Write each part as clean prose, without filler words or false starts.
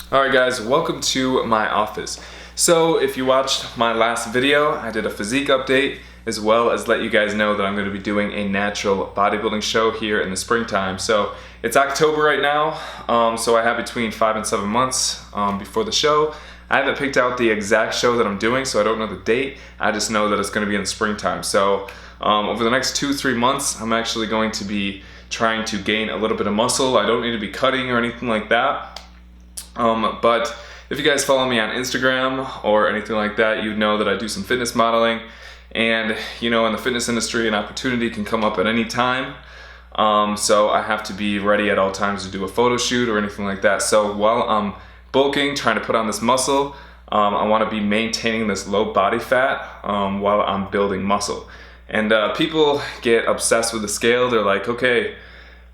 Alright guys, welcome to my office. So if you watched my last video, I did a physique update as well as let you guys know that I'm going to be doing a natural bodybuilding show here in the springtime. So it's October right now, so I have between 5 and 7 months before the show. I haven't picked out the exact show that I'm doing, so I don't know the date. I just know that it's going to be in the springtime. So over the next 2-3 months, I'm actually going to be trying to gain a little bit of muscle. I don't need to be cutting or anything like that. But if you guys follow me on Instagram or anything like that, you know that I do some fitness modeling, and you know, in the fitness industry an opportunity can come up at any time, so I have to be ready at all times to do a photo shoot or anything like that. So while I'm bulking, trying to put on this muscle, I want to be maintaining this low body fat while I'm building muscle. And people get obsessed with the scale. They're like, okay,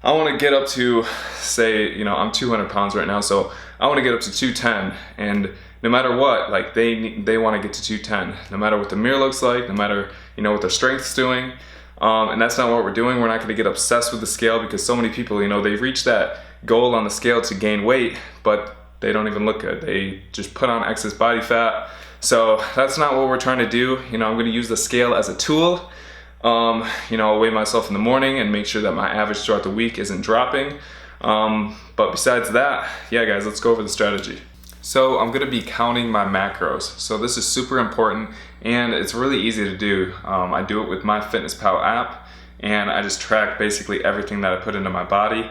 I want to get up to, say, you know, I'm 200 pounds right now, so I want to get up to 210, and no matter what, like they want to get to 210, no matter what the mirror looks like, no matter, you know, what their strength's doing, and that's not what we're doing. We're not going to get obsessed with the scale, because so many people, you know, they've reached that goal on the scale to gain weight, but they don't even look good. They just put on excess body fat. So that's not what we're trying to do. You know, I'm going to use the scale as a tool. You know, I'll weigh myself in the morning and make sure that my average throughout the week isn't dropping. But besides that, yeah guys, let's go over the strategy. So I'm going to be counting my macros. So this is super important, and it's really easy to do. I do it with my MyFitnessPal app, and I just track basically everything that I put into my body.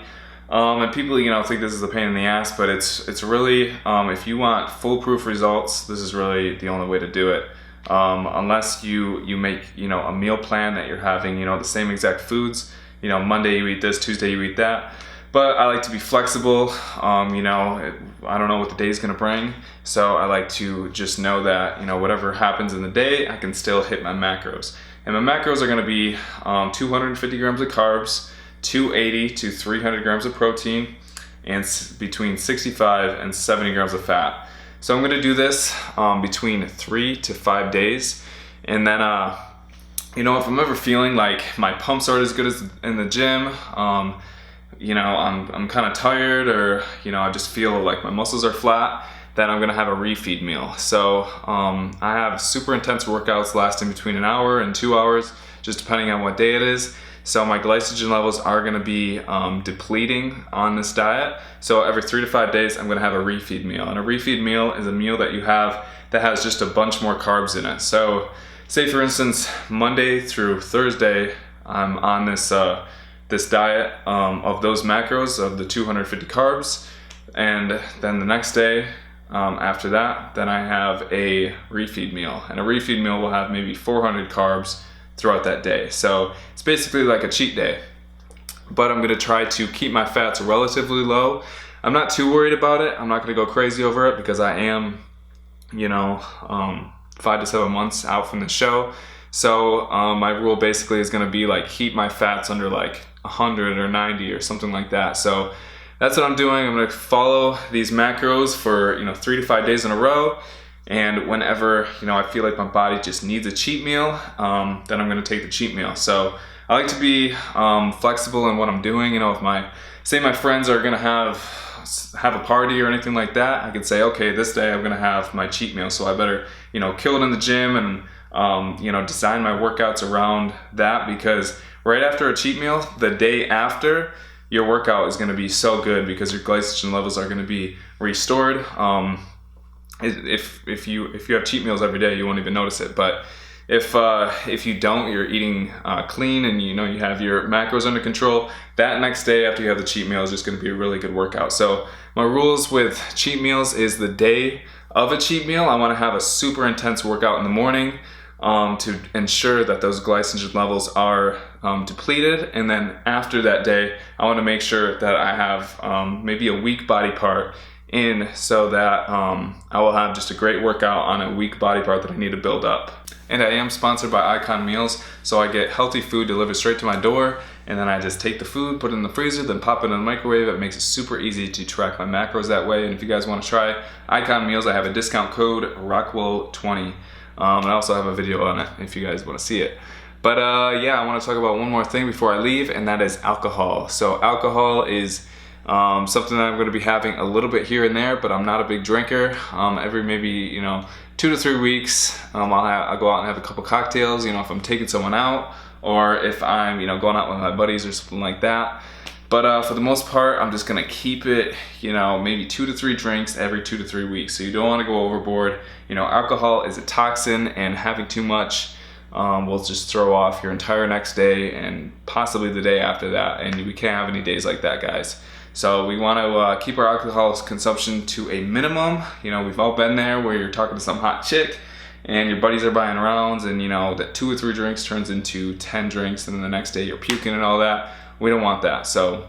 And people, you know, think this is a pain in the ass, but it's really, if you want foolproof results, this is really the only way to do it. Unless you make, you know, a meal plan that you're having, you know, the same exact foods, you know, Monday you eat this, Tuesday you eat that. But I like to be flexible. You know, I don't know what the day is going to bring, so I like to just know that, you know, whatever happens in the day, I can still hit my macros. And my macros are going to be 250 grams of carbs, 280 to 300 grams of protein, and between 65 and 70 grams of fat. So I'm going to do this between 3 to 5 days, and then you know, if I'm ever feeling like my pumps aren't as good as in the gym, you know, I'm kind of tired, or you know, I just feel like my muscles are flat, then I'm going to have a refeed meal. So I have super intense workouts lasting between an hour and 2 hours, just depending on what day it is. So my glycogen levels are going to be depleting on this diet. So every 3 to 5 days, I'm going to have a refeed meal. And a refeed meal is a meal that you have that has just a bunch more carbs in it. So say for instance, Monday through Thursday, I'm on this this diet of those macros of the 250 carbs. And then the next day after that, then I have a refeed meal. And a refeed meal will have maybe 400 carbs throughout that day. So it's basically like a cheat day, but I'm going to try to keep my fats relatively low. I'm not too worried about it. I'm not going to go crazy over it, because I am, you know, 5 to 7 months out from the show. So my rule basically is going to be like keep my fats under like 100 or 90 or something like that. So that's what I'm doing. I'm going to follow these macros for, you know, 3 to 5 days in a row. And whenever, you know, I feel like my body just needs a cheat meal, then I'm going to take the cheat meal. So I like to be flexible in what I'm doing. You know, if say my friends are going to have a party or anything like that, I could say, okay, this day I'm going to have my cheat meal. So I better, you know, kill it in the gym and, you know, design my workouts around that, because right after a cheat meal, the day after, your workout is going to be so good because your glycogen levels are going to be restored. If you have cheat meals every day, you won't even notice it. But if you don't, you're eating clean, and you know, you have your macros under control, that next day after you have the cheat meal is just going to be a really good workout. So my rules with cheat meals is the day of a cheat meal, I want to have a super intense workout in the morning to ensure that those glycogen levels are depleted. And then after that day, I want to make sure that I have maybe a weak body part in, so that I will have just a great workout on a weak body part that I need to build up. And I am sponsored by Icon Meals, so I get healthy food delivered straight to my door, and then I just take the food, put it in the freezer, then pop it in the microwave. It makes it super easy to track my macros that way. And if you guys want to try Icon Meals, I have a discount code Rockwell20, and I also have a video on it if you guys want to see it. But yeah, I want to talk about one more thing before I leave, and that is alcohol. So alcohol is Something that I'm going to be having a little bit here and there, but I'm not a big drinker. Every maybe 2 to 3 weeks, I'll go out and have a couple cocktails. If I'm taking someone out, or if I'm going out with my buddies or something like that. But for the most part, I'm just gonna keep it, maybe 2 to 3 drinks every 2 to 3 weeks. So you don't want to go overboard. Alcohol is a toxin, and having too much will just throw off your entire next day and possibly the day after that. And we can't have any days like that, guys. So we want to keep our alcohol consumption to a minimum. We've all been there where you're talking to some hot chick and your buddies are buying rounds, and that 2 or 3 drinks turns into 10 drinks, and then the next day you're puking and all that. We don't want that. So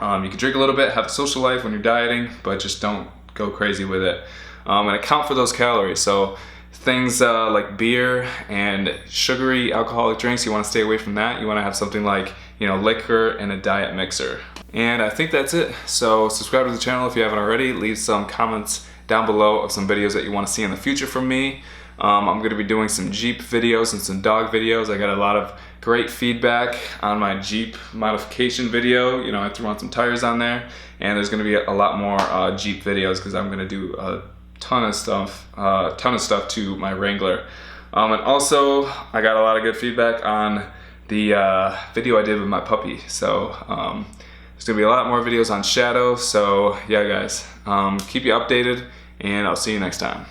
you can drink a little bit, have a social life when you're dieting, but just don't go crazy with it. And account for those calories. So things like beer and sugary alcoholic drinks, you want to stay away from that. You want to have something like liquor and a diet mixer. And I think that's it. So subscribe to the channel if you haven't already. Leave some comments down below of some videos that you want to see in the future from me. I'm going to be doing some Jeep videos and some dog videos. I got a lot of great feedback on my Jeep modification video. I threw on some tires on there, and there's going to be a lot more Jeep videos because I'm going to do a ton of stuff to my Wrangler. And also, I got a lot of good feedback on the video I did with my puppy. So there's going to be a lot more videos on Shadow. So yeah, guys, keep you updated, and I'll see you next time.